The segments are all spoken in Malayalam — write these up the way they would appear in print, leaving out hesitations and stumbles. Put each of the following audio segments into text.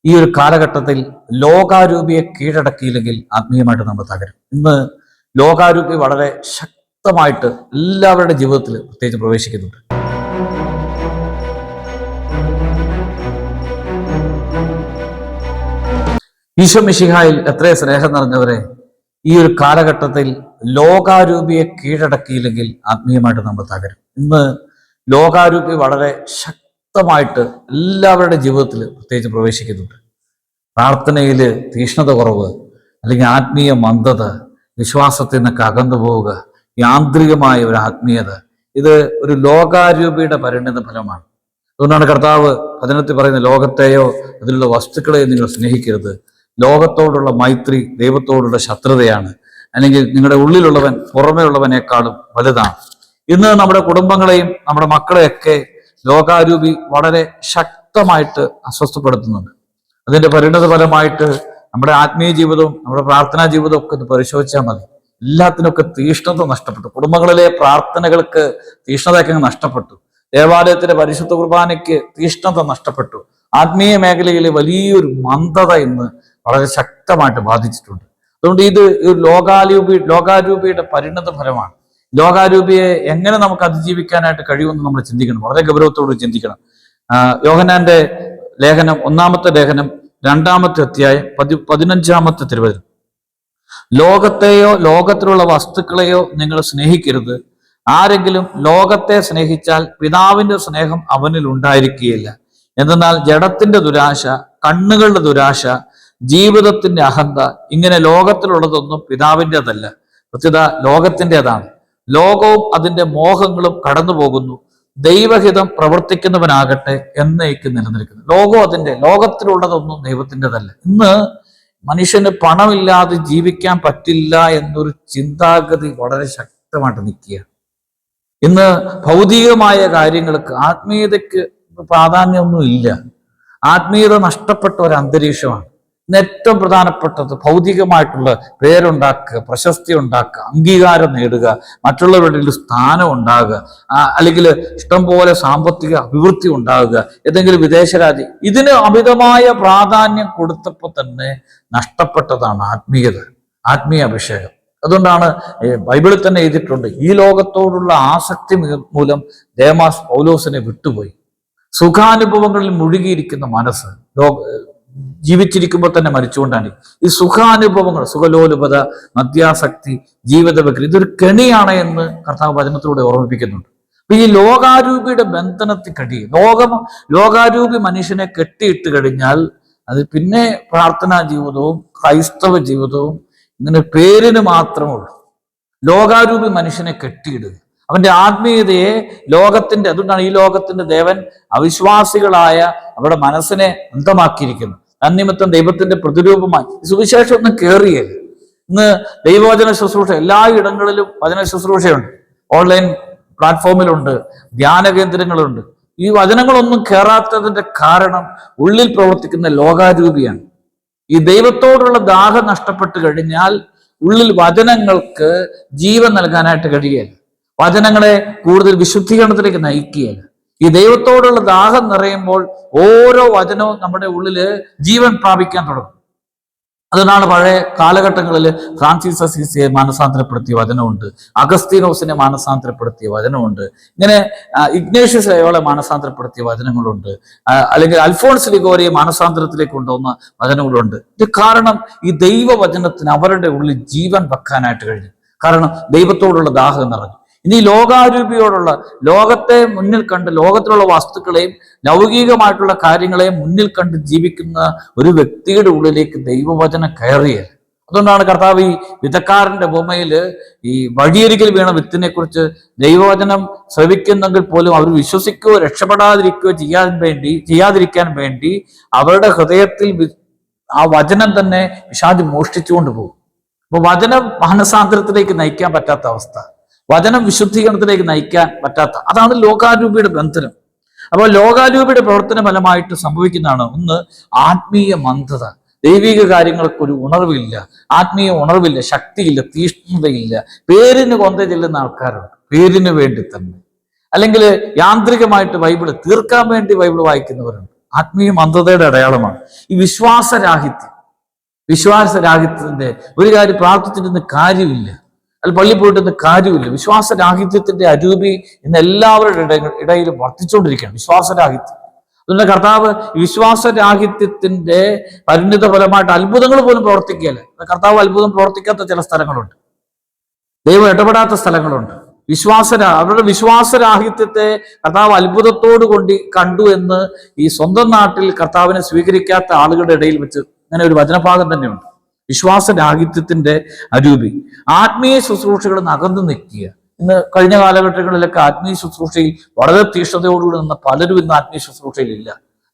ഈ ഒരു കാലഘട്ടത്തിൽ ലോകാരൂപിയെ കീഴടക്കിയില്ലെങ്കിൽ ആത്മീയമായിട്ട് നമ്മൾ തകരും. ഇന്ന് ലോകാരൂപി വളരെ ശക്തമായിട്ട് എല്ലാവരുടെ ജീവിതത്തിൽ പ്രത്യേകിച്ച് പ്രവേശിക്കുന്നുണ്ട്. ഈശോ മിശിഹായിൽ എത്രയും സ്നേഹം നിറഞ്ഞവരെ, ഈ ഒരു കാലഘട്ടത്തിൽ ലോകാരൂപിയെ കീഴടക്കിയില്ലെങ്കിൽ ആത്മീയമായിട്ട് നമ്മൾ തകരും. ഇന്ന് ലോകാരൂപി വളരെ ശക്തമായിട്ട് എല്ലാവരുടെ ജീവിതത്തിൽ പ്രത്യേകിച്ച് പ്രവേശിക്കുന്നുണ്ട്. പ്രാർത്ഥനയിൽ തീഷ്ണത കുറവ്, അല്ലെങ്കിൽ ആത്മീയ മന്ദത, വിശ്വാസത്തിൽ നിന്നൊക്കെ അകന്നു പോവുക, യാന്ത്രികമായ ഒരു ആത്മീയത, ഇത് ഒരു ലോകാരൂപിയുടെ പരിണിത ഫലമാണ്. അതുകൊണ്ടാണ് കർത്താവ് വചനത്തിൽ പറയുന്നത്, ലോകത്തെയോ അതിലുള്ള വസ്തുക്കളെയോ നിങ്ങൾ സ്നേഹിക്കരുത്. ലോകത്തോടുള്ള മൈത്രി ദൈവത്തോടുള്ള ശത്രുതയാണ്, അല്ലെങ്കിൽ നിങ്ങളുടെ ഉള്ളിലുള്ളവൻ പുറമേ ഉള്ളവനേക്കാളും വലുതാണ്. ഇന്ന് നമ്മുടെ കുടുംബങ്ങളെയും നമ്മുടെ മക്കളെയൊക്കെ ലോകാരൂപി വളരെ ശക്തമായിട്ട് അസ്വസ്ഥപ്പെടുത്തുന്നുണ്ട്. അതിന്റെ പരിണത ഫലമായിട്ട് നമ്മുടെ ആത്മീയ ജീവിതവും നമ്മുടെ പ്രാർത്ഥനാ ജീവിതവും ഒക്കെ ഇത് പരിശോധിച്ചാൽ മതി. എല്ലാത്തിനൊക്കെ തീഷ്ണത നഷ്ടപ്പെട്ടു. കുടുംബങ്ങളിലെ പ്രാർത്ഥനകൾക്ക് തീഷ്ണതയൊക്കെ നഷ്ടപ്പെട്ടു. ദേവാലയത്തിലെ പരിശുദ്ധ കുർബാനയ്ക്ക് തീഷ്ണത നഷ്ടപ്പെട്ടു. ആത്മീയ മേഖലയിൽ വലിയൊരു മന്ദത ഇന്ന് വളരെ ശക്തമായിട്ട് ബാധിച്ചിട്ടുണ്ട്. അതുകൊണ്ട് ഇത് ലോകാരൂപിയുടെ പരിണത ഫലമാണ്. ലോകാരൂപിയെ എങ്ങനെ നമുക്ക് അതിജീവിക്കാനായിട്ട് കഴിയുമെന്ന് നമ്മൾ ചിന്തിക്കണം, വളരെ ഗൗരവത്തോട് ചിന്തിക്കണം. യോഹന്നാന്റെ ലേഖനം, 1-ാമത്തെ ലേഖനം 2-ാമത്തെ അധ്യായം 15-ാമത്തെ തിരുവചനം, ലോകത്തെയോ ലോകത്തിലുള്ള വസ്തുക്കളെയോ നിങ്ങൾ സ്നേഹിക്കരുത്. ആരെങ്കിലും ലോകത്തെ സ്നേഹിച്ചാൽ പിതാവിന്റെ സ്നേഹം അവനിൽ ഉണ്ടായിരിക്കുകയില്ല. എന്തെന്നാൽ ജഡത്തിന്റെ ദുരാശ, കണ്ണുകളുടെ ദുരാശ, ജീവിതത്തിന്റെ അഹന്ത, ഇങ്ങനെ ലോകത്തിലുള്ളതൊന്നും പിതാവിൻ്റെതല്ല, പ്രത്യുത ലോകത്തിൻ്റെതാണ്. ലോകവും അതിന്റെ മോഹങ്ങളും കടന്നു പോകുന്നു, ദൈവഹിതം പ്രവർത്തിക്കുന്നവനാകട്ടെ എന്നേക്ക് നിലനിൽക്കുന്നു. ലോകത്തിലുള്ളതൊന്നും ദൈവത്തിൻ്റെതല്ല. ഇന്ന് മനുഷ്യന് പണമില്ലാതെ ജീവിക്കാൻ പറ്റില്ല എന്നൊരു ചിന്താഗതി വളരെ ശക്തമായിട്ട് നിൽക്കുകയാണ്. ഇന്ന് ഭൗതികമായ കാര്യങ്ങൾക്ക്, ആത്മീയതയ്ക്ക് പ്രാധാന്യമൊന്നും ഇല്ല. ആത്മീയത നഷ്ടപ്പെട്ട ഒരു അന്തരീക്ഷമാണ്. ഇന്ന് ഏറ്റവും പ്രധാനപ്പെട്ടത് ഭൗതികമായിട്ടുള്ള പേരുണ്ടാക്കുക, പ്രശസ്തി ഉണ്ടാക്കുക, അംഗീകാരം നേടുക, മറ്റുള്ളവരുടെ ഒരു സ്ഥാനം ഉണ്ടാകുക, അല്ലെങ്കിൽ ഇഷ്ടംപോലെ സാമ്പത്തിക അഭിവൃദ്ധി ഉണ്ടാകുക, ഏതെങ്കിലും വിദേശ രാജ്യം. ഇതിന് അമിതമായ പ്രാധാന്യം കൊടുത്തപ്പോൾ തന്നെ നഷ്ടപ്പെട്ടതാണ് ആത്മീയത, ആത്മീയ അഭിഷേകം. അതുകൊണ്ടാണ് ബൈബിളിൽ തന്നെ എഴുതിയിട്ടുണ്ട്, ഈ ലോകത്തോടുള്ള ആസക്തി മൂലം ദേമാസ് പൗലോസിനെ വിട്ടുപോയി. സുഖാനുഭവങ്ങളിൽ മുഴുകിയിരിക്കുന്ന മനസ്സ്, ജീവിച്ചിരിക്കുമ്പോൾ തന്നെ മരിച്ചുകൊണ്ടാണ്. ഈ സുഖാനുഭവങ്ങൾ, സുഖലോലുപത, മദ്യാസക്തി, ജീവിത വ്യക്തി, ഇതൊരു കെണിയാണ് എന്ന് കർത്താവ് വചനത്തിലൂടെ ഓർമ്മിപ്പിക്കുന്നുണ്ട്. അപ്പൊ ഈ ലോകാരൂപിയുടെ ബന്ധനത്തിൽ കഴിയും. ലോകാരൂപി മനുഷ്യനെ കെട്ടിയിട്ട് കഴിഞ്ഞാൽ അത് പിന്നെ പ്രാർത്ഥനാ ജീവിതവും ക്രൈസ്തവ ജീവിതവും ഇങ്ങനെ പേരിന് മാത്രമുള്ളൂ. ലോകാരൂപി മനുഷ്യനെ കെട്ടിയിടുക, അവന്റെ ആത്മീയതയെ ലോകത്തിന്റെ, അതുകൊണ്ടാണ് ഈ ലോകത്തിന്റെ ദേവൻ അവിശ്വാസികളായ അവരുടെ മനസ്സിനെ അന്തമാക്കിയിരിക്കുന്നു. തന്നിമിത്തം ദൈവത്തിന്റെ പ്രതിരൂപമായി സുവിശേഷം ഒന്നും കയറിയല്ല. ഇന്ന് ദൈവവചന ശുശ്രൂഷ എല്ലായിടങ്ങളിലും വചന ശുശ്രൂഷയുണ്ട്, ഓൺലൈൻ പ്ലാറ്റ്ഫോമിലുണ്ട്, ധ്യാന കേന്ദ്രങ്ങളുണ്ട്. ഈ വചനങ്ങളൊന്നും കയറാത്തതിന്റെ കാരണം ഉള്ളിൽ പ്രവർത്തിക്കുന്ന ലോകാരൂപിയാണ്. ഈ ദൈവത്തോടുള്ള ദാഹം നഷ്ടപ്പെട്ട് കഴിഞ്ഞാൽ ഉള്ളിൽ വചനങ്ങൾക്ക് ജീവൻ നൽകാനായിട്ട് കഴിയുകയില്ല, വചനങ്ങളെ കൂടുതൽ വിശുദ്ധീകരണത്തിലേക്ക് നയിക്കുകയില്ല. ഈ ദൈവത്തോടുള്ള ദാഹം നിറയുമ്പോൾ ഓരോ വചനവും നമ്മുടെ ഉള്ളില് ജീവൻ പ്രാപിക്കാൻ തുടങ്ങും. അതിനാണ് പഴയ കാലഘട്ടങ്ങളിൽ ഫ്രാൻസിസ് അസീസിയെ മാനസാന്തരപ്പെടുത്തിയ വചനമുണ്ട്, അഗസ്തീനോസിനെ മാനസാന്തരപ്പെടുത്തിയ വചനമുണ്ട്, ഇങ്ങനെ ഇഗ്നേഷ്യസ് ലയോളയെ മാനസാന്തരപ്പെടുത്തിയ വചനങ്ങളുണ്ട്, അല്ലെങ്കിൽ അൽഫോൺസ് ലിഗോരിയെ മാനസാന്തരത്തിലേക്ക് കൊണ്ടുവന്ന വചനങ്ങളുണ്ട്. ഇത് കാരണം ഈ ദൈവവചനത്തിന് അവരുടെ ഉള്ളിൽ ജീവൻ വെക്കാനായിട്ട് കഴിഞ്ഞു. കാരണം ദൈവത്തോടുള്ള ദാഹം നിറഞ്ഞു. ഇനി ലോകാരൂപിയോടുള്ള, ലോകത്തെ മുന്നിൽ കണ്ട് ലോകത്തിലുള്ള വസ്തുക്കളെയും ലൗകികമായിട്ടുള്ള കാര്യങ്ങളെയും മുന്നിൽ കണ്ട് ജീവിക്കുന്ന ഒരു വ്യക്തിയുടെ ഉള്ളിലേക്ക് ദൈവവചനം കയറിയത്. അതുകൊണ്ടാണ് കർത്താവ് ഈ വിധക്കാരന്റെ ഉപമയില് ഈ വഴിയരികിൽ വീണ വിത്തിനെ കുറിച്ച് ദൈവവചനം ശ്രവിക്കുന്നെങ്കിൽ പോലും അവർ വിശ്വസിക്കുകയോ രക്ഷപ്പെടാതിരിക്കുകയോ ചെയ്യാതിരിക്കാൻ വേണ്ടി അവരുടെ ഹൃദയത്തിൽ ആ വചനം തന്നെ പിശാച് മോഷ്ടിച്ചുകൊണ്ട് പോകും. അപ്പൊ വചനം മാനസാന്തരത്തിലേക്ക് നയിക്കാൻ പറ്റാത്ത അവസ്ഥ, വചനം വിശുദ്ധീകരണത്തിലേക്ക് നയിക്കാൻ പറ്റാത്ത, അതാണ് ലോകാരൂപിയുടെ ബന്ധനം. അപ്പോൾ ലോകാരൂപിയുടെ പ്രവർത്തന ഫലമായിട്ട് സംഭവിക്കുന്നതാണ് ഒന്ന്, ആത്മീയ മന്ദത. ദൈവിക കാര്യങ്ങൾക്ക് ഒരു ഉണർവില്ല, ആത്മീയ ഉണർവില്ല, ശക്തിയില്ല, തീഷ്ണതയില്ല. പേരിന് കൊന്ത ചെല്ലുന്ന ആൾക്കാരുണ്ട്, പേരിന് വേണ്ടി തന്നെ, അല്ലെങ്കിൽ യാന്ത്രികമായിട്ട് ബൈബിള് തീർക്കാൻ വേണ്ടി ബൈബിള് വായിക്കുന്നവരുണ്ട്. ആത്മീയ മന്ദതയുടെ അടയാളമാണ് ഈ വിശ്വാസരാഹിത്യത്തിന്റെ ഒരു കാര്യം പ്രാർത്ഥിച്ചിരുന്ന കാര്യമില്ല, അല്ല പള്ളി പോയിട്ടൊന്നും കാര്യമില്ല. വിശ്വാസരാഹിത്യത്തിന്റെ അരൂപി ഇന്ന് എല്ലാവരുടെ ഇടയിലും വർദ്ധിച്ചുകൊണ്ടിരിക്കുകയാണ്, വിശ്വാസരാഹിത്യം. അതുകൊണ്ട് കർത്താവ് വിശ്വാസരാഹിത്യത്തിന്റെ പരിണിത ഫലമായിട്ട് അത്ഭുതങ്ങൾ പോലും പ്രവർത്തിക്കുകയല്ല. കർത്താവ് അത്ഭുതം പ്രവർത്തിക്കാത്ത ചില സ്ഥലങ്ങളുണ്ട്, ദൈവം ഇടപെടാത്ത സ്ഥലങ്ങളുണ്ട്. അവരുടെ വിശ്വാസരാഹിത്യത്തെ കർത്താവ് അത്ഭുതത്തോടു കൊണ്ട് കണ്ടു എന്ന് ഈ സ്വന്തം നാട്ടിൽ കർത്താവിനെ സ്വീകരിക്കാത്ത ആളുകളുടെ ഇടയിൽ വെച്ച് അങ്ങനെ ഒരു വചനഭാഗം തന്നെയുണ്ട്. വിശ്വാസരാഹിത്യത്തിന്റെ അരൂപി ആത്മീയ ശുശ്രൂഷകൾ അകന്നു നിൽക്കുക. ഇന്ന് കഴിഞ്ഞ കാലഘട്ടങ്ങളിലൊക്കെ ആത്മീയ ശുശ്രൂഷയിൽ വളരെ തീഷ്ണതയോടുകൂടി നിന്ന പലരും ഇന്ന് ആത്മീയ ശുശ്രൂഷയിലില്ല.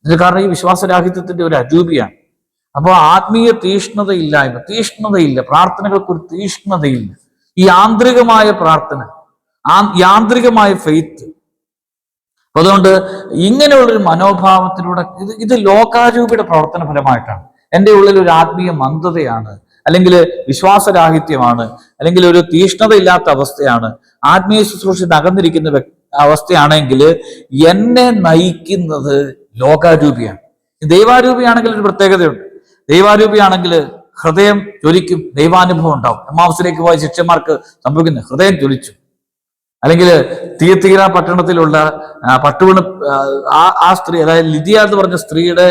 ഇതിന് കാരണം ഈ വിശ്വാസരാഹിത്യത്തിന്റെ ഒരു അരൂപിയാണ്. അപ്പോൾ ആത്മീയ തീഷ്ണതയില്ല, പ്രാർത്ഥനകൾക്കൊരു തീഷ്ണതയില്ല. ഈ യാന്ത്രികമായ പ്രാർത്ഥന, യാന്ത്രികമായ ഫെയ്ത്ത്. അതുകൊണ്ട് ഇങ്ങനെയുള്ളൊരു മനോഭാവത്തിലൂടെ ഇത് ലോകാരൂപിയുടെ പ്രവർത്തന ഫലമായിട്ടാണ്. എൻ്റെ ഉള്ളിൽ ഒരു ആത്മീയ മന്ദതയാണ്, അല്ലെങ്കിൽ വിശ്വാസരാഹിത്യമാണ്, അല്ലെങ്കിൽ ഒരു തീഷ്ണതയില്ലാത്ത അവസ്ഥയാണ്, ആത്മീയ ശുശ്രൂഷ അകന്നിരിക്കുന്ന അവസ്ഥയാണെങ്കിൽ എന്നെ നയിക്കുന്നത് ലോകാരൂപിയാണ്. ദൈവാരൂപിയാണെങ്കിൽ ഒരു പ്രത്യേകതയുണ്ട്. ദൈവാരൂപിയാണെങ്കിൽ ഹൃദയം ജ്വലിക്കും, ദൈവാനുഭവം ഉണ്ടാവും. എമ്മാവസിലേക്ക് പോയ ശിഷ്യന്മാർക്ക് സംഭവിക്കുന്നത് ഹൃദയം ജ്വലിച്ചു. അല്ലെങ്കിൽ തീയത്തീര പട്ടണത്തിലുള്ള പട്ടുവീണ് ആ സ്ത്രീ, അതായത് ലിദിയ എന്ന് പറഞ്ഞ സ്ത്രീയുടെ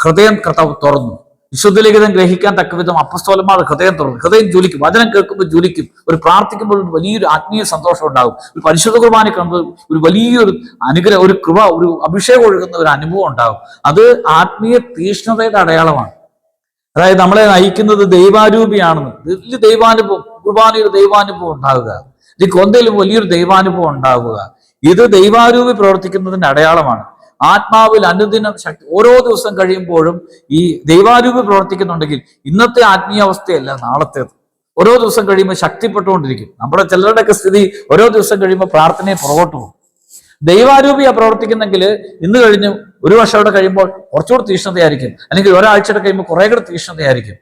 ഹൃദയം കർത്താവ് തുറന്നു. വിശുദ്ധലിഖിതം ഗ്രഹിക്കാൻ തക്കവിധം അപ്പസ്തോലന്മാർ ഹൃദയം തുറന്നു. ഹൃദയം ജ്വലിക്കും, വചനം കേൾക്കുമ്പോൾ ജ്വലിക്കും. ഒരു പ്രാർത്ഥിക്കുമ്പോൾ വലിയൊരു ആത്മീയ സന്തോഷം ഉണ്ടാകും. ഒരു പരിശുദ്ധ കുർബാന കാണുമ്പോൾ ഒരു വലിയൊരു അനുഗ്രഹം, ഒരു കൃപ, ഒരു അഭിഷേകം ഒഴുകുന്ന ഒരു അനുഭവം ഉണ്ടാകും. അത് ആത്മീയ തീഷ്ണതയുടെ അടയാളമാണ്. അതായത് നമ്മളെ നയിക്കുന്നത് ദൈവാരൂപിയാണെന്ന്. വലിയ ദൈവാനുഭവം, കുർബാനയിൽ ദൈവാനുഭവം ഉണ്ടാവുക, ഈ കൊന്തയിലും വലിയൊരു ദൈവാനുഭവം ഉണ്ടാവുക, ഇത് ദൈവാരൂപി പ്രവർത്തിക്കുന്നതിന്റെ അടയാളമാണ്. ആത്മാവിൽ അനുദിനം ശക്തി, ഓരോ ദിവസം കഴിയുമ്പോഴും ഈ ദൈവാരൂപി പ്രവർത്തിക്കുന്നുണ്ടെങ്കിൽ ഇന്നത്തെ ആത്മീയ അവസ്ഥയല്ല നാളത്തേത്. ഓരോ ദിവസം കഴിയുമ്പോൾ ശക്തിപ്പെട്ടുകൊണ്ടിരിക്കും. നമ്മുടെ ചിലരുടെയൊക്കെ സ്ഥിതി ഓരോ ദിവസം കഴിയുമ്പോൾ പ്രാർത്ഥനയെ പുറകോട്ട് പോകും. ദൈവാരൂപിയാ പ്രവർത്തിക്കുന്നെങ്കിൽ ഇന്ന് കഴിഞ്ഞ് ഒരു വർഷം കൂടെ കഴിയുമ്പോൾ കുറച്ചുകൂടി തീഷ്ണതയായിരിക്കും, അല്ലെങ്കിൽ ഒരാഴ്ചയുടെ കഴിയുമ്പോൾ കുറെ കൂടെ തീഷ്ണതയായിരിക്കും.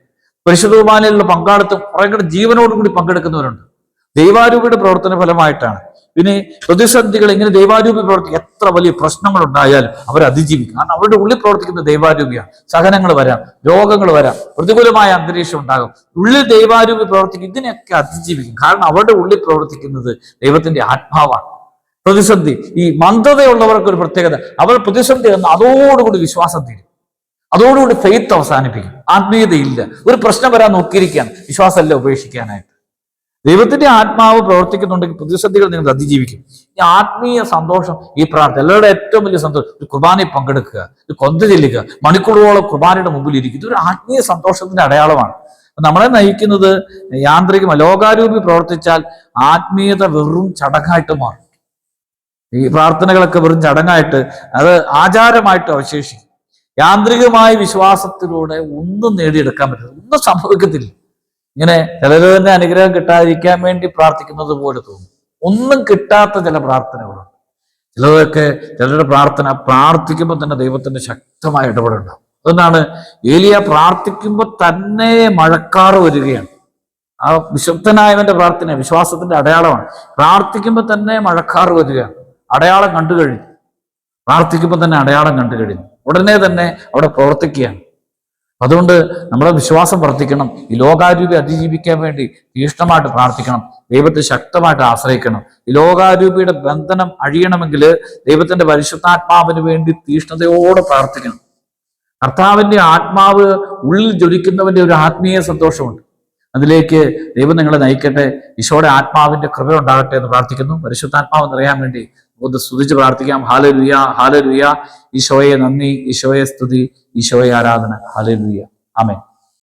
പരിശുദ്ധ കുർബാനയിലുള്ള പങ്കാളിത്തം കുറെ കൂടെ ജീവനോടുകൂടി പങ്കെടുക്കുന്നവരുണ്ട്. ദൈവാരൂപിയുടെ പ്രവർത്തന ഫലമായിട്ടാണ്. പിന്നെ പ്രതിസന്ധികൾ ഇങ്ങനെ ദൈവാരൂപി പ്രവർത്തിക്കും. എത്ര വലിയ പ്രശ്നങ്ങൾ ഉണ്ടായാലും അവർ അതിജീവിക്കും. കാരണം അവരുടെ ഉള്ളിൽ പ്രവർത്തിക്കുന്ന ദൈവാരൂപിയാണ്. സഹനങ്ങൾ വരാം, രോഗങ്ങൾ വരാം, പ്രതികൂലമായ അന്തരീക്ഷം ഉണ്ടാകും. ഉള്ളിൽ ദൈവാരൂപി പ്രവർത്തിക്കും. ഇതിനെയൊക്കെ അതിജീവിക്കും. കാരണം അവരുടെ ഉള്ളിൽ പ്രവർത്തിക്കുന്നത് ദൈവത്തിന്റെ ആത്മാവാണ്. പ്രതിസന്ധി, ഈ മന്ദതയുള്ളവർക്ക് ഒരു പ്രത്യേകത, അവർ പ്രതിസന്ധി എന്ന് അതോടുകൂടി വിശ്വാസം തീരും, അതോടുകൂടി ഫെയ്ത്ത് അവസാനിപ്പിക്കും. ആത്മീയതയില്ല. ഒരു പ്രശ്നം വരാൻ നോക്കിയിരിക്കുകയാണ്, വിശ്വാസമല്ല ഉപേക്ഷിക്കാനായിട്ട്. ദൈവത്തിന്റെ ആത്മാവ് പ്രവർത്തിക്കുന്നുണ്ടെങ്കിൽ പ്രതിസന്ധികൾ നിങ്ങൾ അതിജീവിക്കും. ഈ ആത്മീയ സന്തോഷം, ഈ പ്രാർത്ഥന എല്ലാവരുടെ ഏറ്റവും വലിയ സന്തോഷം. ഒരു കുർബാനയിൽ പങ്കെടുക്കുക, ഒരു കൊന്ത ചെല്ലുക, മണിക്കൂറുകളോളം കുർബാനയുടെ മുമ്പിൽ ഇരിക്കും. ഇതൊരു ആത്മീയ സന്തോഷത്തിന്റെ അടയാളമാണ്. നമ്മളെ നയിക്കുന്നത് യാന്ത്രികമായി. ലോകാരൂപി പ്രവർത്തിച്ചാൽ ആത്മീയത വെറും ചടങ്ങായിട്ട് മാറും. ഈ പ്രാർത്ഥനകളൊക്കെ വെറും ചടങ്ങായിട്ട്, അത് ആചാരമായിട്ട് അവശേഷിക്കും. യാന്ത്രികമായ വിശ്വാസത്തിലൂടെ ഒന്നും നേടിയെടുക്കാൻ പറ്റില്ല, ഒന്നും സംഭവിക്കത്തില്ല. ഇങ്ങനെ ചിലർ തന്നെ അനുഗ്രഹം കിട്ടാതിരിക്കാൻ വേണ്ടി പ്രാർത്ഥിക്കുന്നത് പോലെ തോന്നും. ഒന്നും കിട്ടാത്ത ചില പ്രാർത്ഥനകളുണ്ട്. ചിലരുടെ പ്രാർത്ഥിക്കുമ്പോൾ തന്നെ ദൈവത്തിന്റെ ശക്തമായ ഇടപെടുണ്ടാവും. അതുകൊണ്ടാണ് ഏലിയ പ്രാർത്ഥിക്കുമ്പോൾ തന്നെ മഴക്കാറ് വരികയാണ്. ആ വിശുദ്ധനായവന്റെ പ്രാർത്ഥന വിശ്വാസത്തിന്റെ അടയാളമാണ്. പ്രാർത്ഥിക്കുമ്പോൾ തന്നെ മഴക്കാറ് വരികയാണ്. അടയാളം കണ്ടു കഴിഞ്ഞു. പ്രാർത്ഥിക്കുമ്പോൾ തന്നെ അടയാളം കണ്ടു കഴിഞ്ഞു. ഉടനെ തന്നെ അവിടെ പ്രവർത്തിക്കുകയാണ്. അതുകൊണ്ട് നമ്മുടെ വിശ്വാസം വർദ്ധിക്കണം. ഈ ലോകാരൂപി അതിജീവിക്കാൻ വേണ്ടി തീഷ്ണമായിട്ട് പ്രാർത്ഥിക്കണം. ദൈവത്തെ ശക്തമായിട്ട് ആശ്രയിക്കണം. ഈ ലോകാരൂപിയുടെ ബന്ധനം അഴിയണമെങ്കിൽ ദൈവത്തിന്റെ പരിശുദ്ധാത്മാവിന് വേണ്ടി തീഷ്ണതയോടെ പ്രാർത്ഥിക്കണം. കർത്താവിന്റെ ആത്മാവ് ഉള്ളിൽ ജ്വലിക്കുന്നവന്റെ ഒരു ആത്മീയ സന്തോഷമുണ്ട്. അതിലേക്ക് ദൈവം നിങ്ങളെ നയിക്കട്ടെ. ഈശോയുടെ ആത്മാവിന്റെ കൃപ ഉണ്ടാകട്ടെ എന്ന് പ്രാർത്ഥിക്കുന്നു. പരിശുദ്ധാത്മാവ് നിറയാൻ വേണ്ടി ഒന്ന് സ്തുതിച്ച് പ്രാർത്ഥിക്കാം. Hallelujah, hallelujah. ഈശോയെ നന്ദി, ഈശോയെ സ്തുതി, ഈശോയെ ആരാധന. ഹല്ലേലൂയ. ആമേൻ.